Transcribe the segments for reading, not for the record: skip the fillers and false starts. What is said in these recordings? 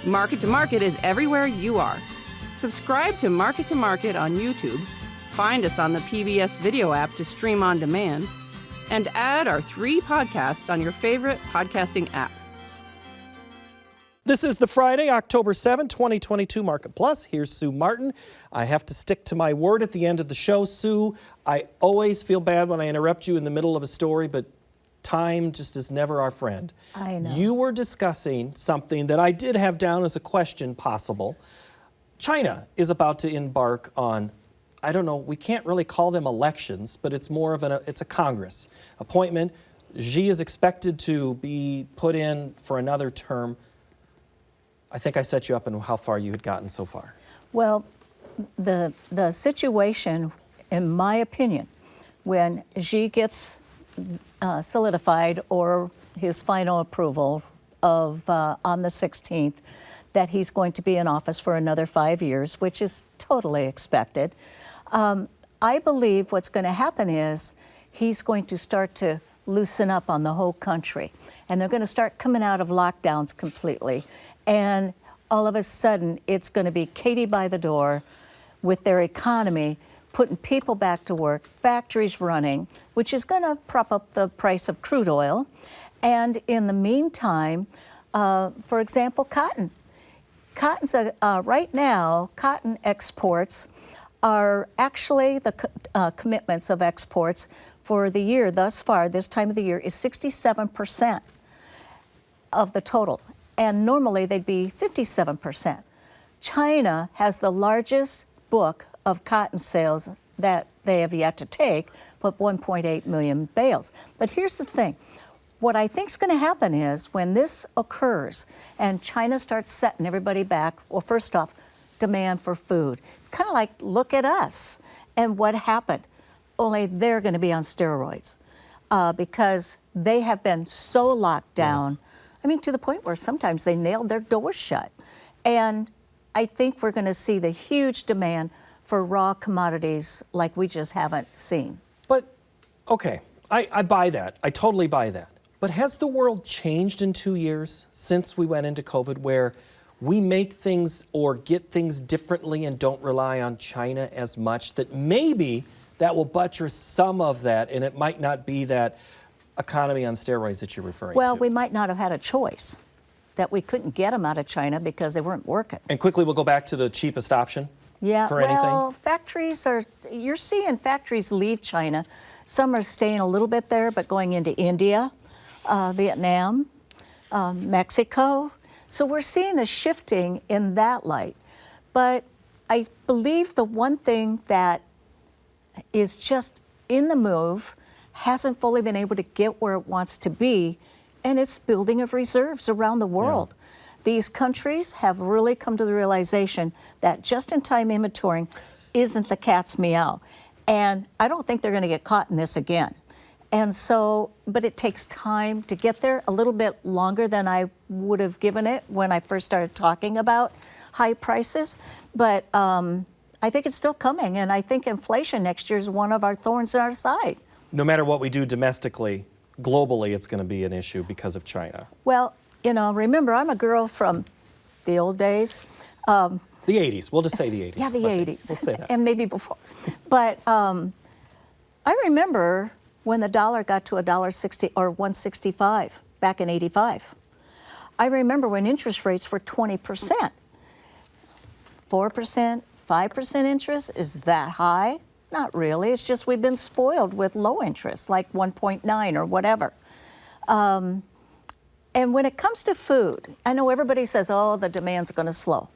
Market to Market is everywhere you are. Subscribe to Market on YouTube, find us on the PBS video app to stream on demand, and add our 3 podcasts on your favorite podcasting app. This is the Friday, October 7, 2022 Market Plus. Here's Sue Martin. I have to stick to my word at the end of the show. Sue, I always feel bad when I interrupt you in the middle of a story, but time just is never our friend. I know. You were discussing something that I did have down as a question possible. China is about to embark on, I don't know, we can't really call them elections, but it's more of it's a Congress appointment. Xi is expected to be put in for another term. I think I set you up in how far you had gotten so far. Well, the situation, in my opinion, when Xi gets solidified or his final approval of on the 16th, that he's going to be in office for another 5 years, which is totally expected. I believe what's going to happen is he's going to start to loosen up on the whole country, and they're going to start coming out of lockdowns completely. And all of a sudden, it's going to be Katie by the door with their economy, putting people back to work, factories running, which is going to prop up the price of crude oil. And in the meantime, for example, cotton. Cotton's right now, cotton exports are actually the commitments of exports for the year thus far, this time of the year, is 67% of the total. And normally they'd be 57%. China has the largest book of cotton sales that they have yet to take, but 1.8 million bales. But here's the thing. What I think is going to happen is when this occurs and China starts setting everybody back, well, first off, demand for food. It's kind of like, look at us and what happened. Only they're going to be on steroids because they have been so locked down. Yes. I mean, to the point where sometimes they nailed their doors shut. And I think we're going to see the huge demand for raw commodities like we just haven't seen. But, okay, I buy that. I totally buy that. But has the world changed in 2 years since we went into COVID, where we make things or get things differently and don't rely on China as much, that maybe that will buttress some of that, and it might not be that economy on steroids that you're referring to? Well, we might not have had a choice, that we couldn't get them out of China because they weren't working. And quickly, we'll go back to the cheapest option for anything? Well, factories you're seeing factories leave China. Some are staying a little bit there, but going into India, Vietnam, Mexico. So we're seeing a shifting in that light. But I believe the one thing that is just in the move hasn't fully been able to get where it wants to be, and it's building of reserves around the world. Yeah. These countries have really come to the realization that just-in-time inventorying isn't the cat's meow, and I don't think they're going to get caught in this again. And so, but it takes time to get there, a little bit longer than I would have given it when I first started talking about high prices, but I think it's still coming, and I think inflation next year is one of our thorns in our side. No matter what we do domestically, globally, it's going to be an issue because of China. Well, you know, remember, I'm a girl from the old days. The 80s. We'll just say the 80s. Yeah, the 80s. We'll say that. And maybe before. But I remember when the dollar got to $1.60 or $1.65 back in '85. I remember when interest rates were 20%. 4%, 5% interest, is that high? Not really. It's just we've been spoiled with low interest, like 1.9 or whatever. And when it comes to food, I know everybody says, oh, the demand's going to slow.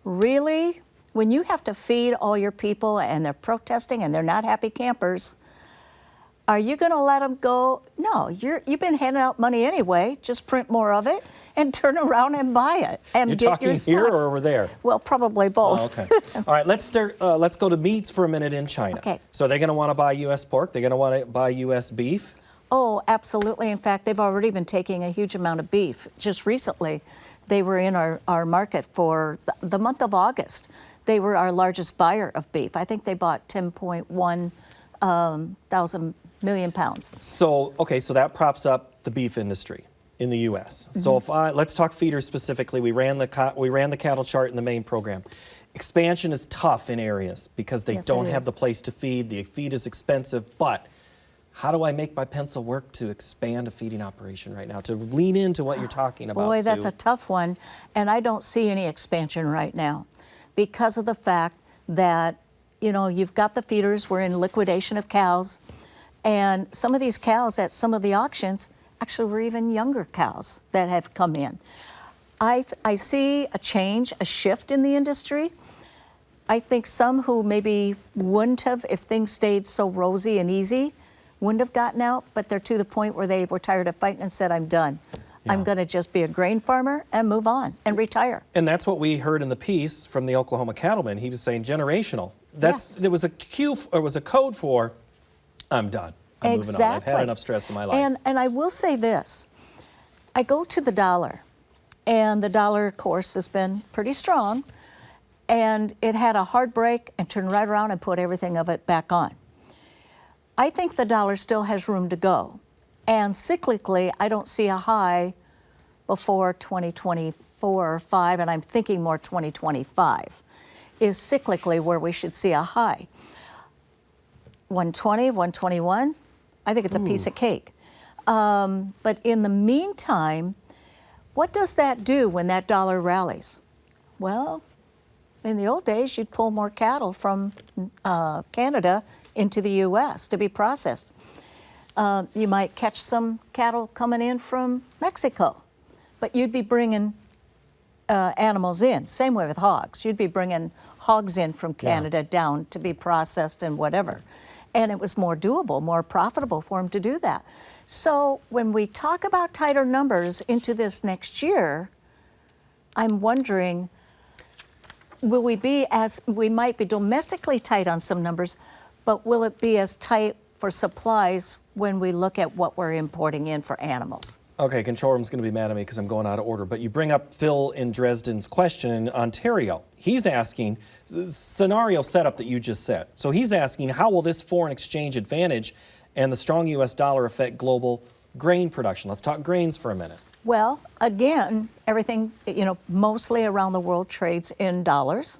Really? When you have to feed all your people and they're protesting and they're not happy campers, are you going to let them go? No, you've been handing out money anyway. Just print more of it and turn around and buy it. And You're get talking your here stocks. or over there? Well, probably both. Oh, okay. All right, let's go to meats for a minute in China. Okay. So they're going to want to buy U.S. pork. They're going to want to buy U.S. beef. Oh, absolutely. In fact, they've already been taking a huge amount of beef. Just recently, they were in our market for the month of August. They were our largest buyer of beef. I think they bought 10.1 thousand million pounds. So, okay, so that props up the beef industry. in the U.S. So if let's talk feeders specifically. We ran the cattle chart in the main program. Expansion is tough in areas because they Yes, don't it have the is. place to feed. The feed is expensive, but how do I make my pencil work to expand a feeding operation right now, to lean into what you're talking about, Boy, that's Sue? a tough one, and I don't see any expansion right now because of the fact that, you've got the feeders, we're in liquidation of cows, and some of these cows at some of the auctions actually were even younger cows that have come in. I see a change, a shift in the industry. I think some who maybe wouldn't have, if things stayed so rosy and easy, wouldn't have gotten out, but they're to the point where they were tired of fighting and said, I'm done. I'm Yeah. going to just be a grain farmer and move on and retire. And that's what we heard in the piece from the Oklahoma cattleman. He was saying generational. Yes. There was a code for, I'm done. I'm moving on. I've had enough stress in my life. And I will say this. I go to the dollar, and the dollar, of course, has been pretty strong, and it had a hard break and turned right around and put everything of it back on. I think the dollar still has room to go. And cyclically, I don't see a high before 2024 or 5, and I'm thinking more 2025 is cyclically where we should see a high. 120, 121, I think it's a piece of cake. But in the meantime, what does that do when that dollar rallies? Well, in the old days, you'd pull more cattle from Canada into the U.S. to be processed. You might catch some cattle coming in from Mexico, but you'd be bringing animals in. Same way with hogs. You'd be bringing hogs in from Canada down to be processed and whatever. And it was more doable, more profitable for them to do that. So when we talk about tighter numbers into this next year, I'm wondering, we might be domestically tight on some numbers, but will it be as tight for supplies when we look at what we're importing in for animals? Okay, control room's going to be mad at me because I'm going out of order. But you bring up Phil in Dresden's question in Ontario. He's asking, scenario setup that you just said. So he's asking, how will this foreign exchange advantage and the strong U.S. dollar affect global grain production? Let's talk grains for a minute. Well, again, everything, mostly around the world trades in dollars.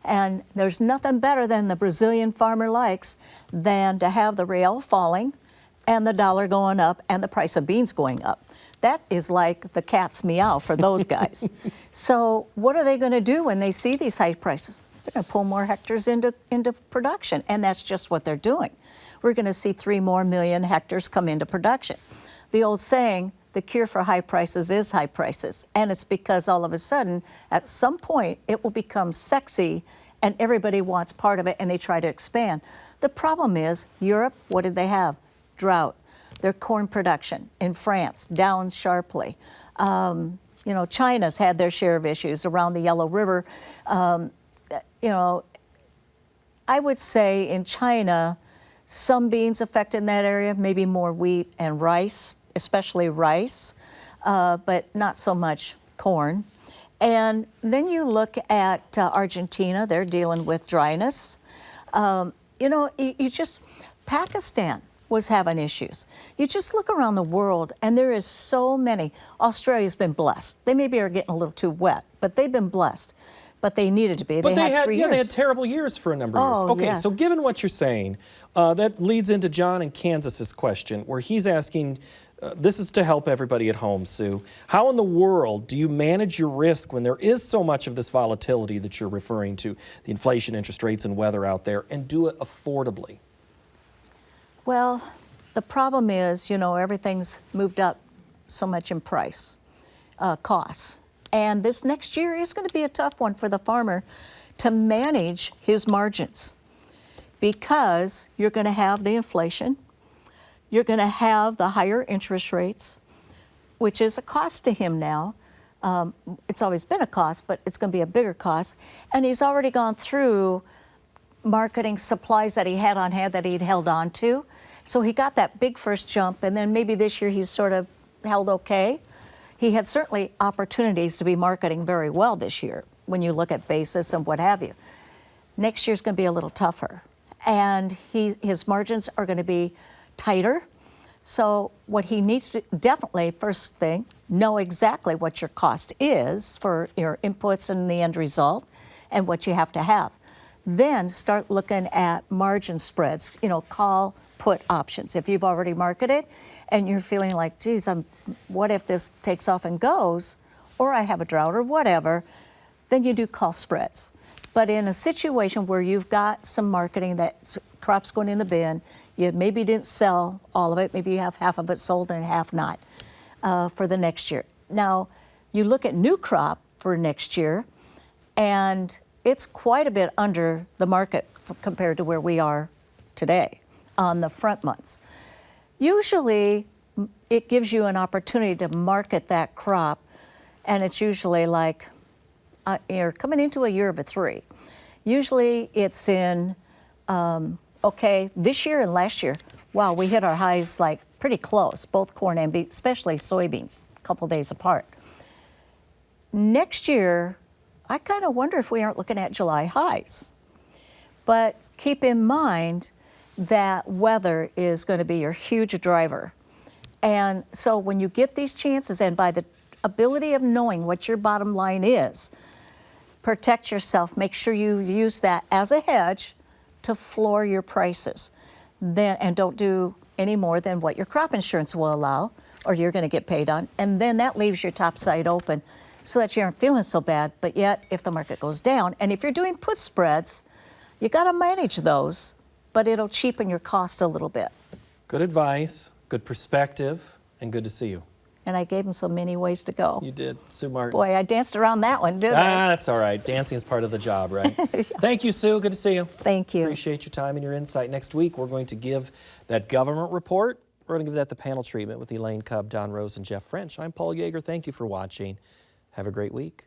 And there's nothing better than the Brazilian farmer likes than to have the real falling and the dollar going up and the price of beans going up. That is like the cat's meow for those guys. So what are they going to do when they see these high prices? They're going to pull more hectares into production, and that's just what they're doing. We're going to see 3 more million hectares come into production. The old saying, the cure for high prices is high prices, and it's because all of a sudden, at some point, it will become sexy and everybody wants part of it and they try to expand. The problem is, Europe, what did they have? Drought. Their corn production in France down sharply. China's had their share of issues around the Yellow River. I would say in China, some beans affected in that area, maybe more wheat and rice, especially rice, but not so much corn. And then you look at Argentina, they're dealing with dryness. Pakistan was having issues. You just look around the world and there is so many. Australia's been blessed. They maybe are getting a little too wet, but they've been blessed. But they needed to be. But they had 3 years. They had terrible years for a number of years. Oh, Okay, yes. so given what you're saying, that leads into John in Kansas's question, where he's asking, this is to help everybody at home, Sue. How in the world do you manage your risk when there is so much of this volatility that you're referring to, the inflation, interest rates, and weather out there, and do it affordably? Well, the problem is, everything's moved up so much in price, costs. And this next year is going to be a tough one for the farmer to manage his margins because you're going to have the inflation, you're going to have the higher interest rates, which is a cost to him now. It's always been a cost, but it's going to be a bigger cost. And he's already gone through marketing supplies that he had on hand that he'd held on to. So he got that big first jump, and then maybe this year he's sort of held okay. He had certainly opportunities to be marketing very well this year when you look at basis and what have you. Next year's going to be a little tougher, and his margins are going to be tighter. So what he needs to definitely, first thing, know exactly what your cost is for your inputs and the end result and what you have to have. Then start looking at margin spreads, call, put options. If you've already marketed and you're feeling like, geez, what if this takes off and goes, or I have a drought or whatever, then you do call spreads. But in a situation where you've got some marketing, that crop's going in the bin, you maybe didn't sell all of it, maybe you have half of it sold and half not for the next year. Now, you look at new crop for next year, and it's quite a bit under the market compared to where we are today on the front months. Usually, it gives you an opportunity to market that crop, and it's usually like you're coming into a year of a 3. Usually, it's in okay, this year and last year, wow, we hit our highs like pretty close, both corn and beef, especially soybeans, a couple days apart. Next year, I kind of wonder if we aren't looking at July highs. But keep in mind that weather is going to be your huge driver. And so when you get these chances, and by the ability of knowing what your bottom line is, protect yourself, make sure you use that as a hedge to floor your prices. And don't do any more than what your crop insurance will allow, or you're going to get paid on. And then that leaves your top side open so that you aren't feeling so bad. But yet, if the market goes down, and if you're doing put spreads, you got to manage those, but it'll cheapen your cost a little bit. Good advice, good perspective, and good to see you. And I gave him so many ways to go. You did, Sue Martin. Boy, I danced around that one, didn't I? That's all right. Dancing is part of the job, right? Yeah. Thank you, Sue. Good to see you. Thank you. Appreciate your time and your insight. Next week, we're going to give that government report. We're going to give that the panel treatment with Elaine Cubb, Don Rose, and Jeff French. I'm Paul Yeager. Thank you for watching. Have a great week.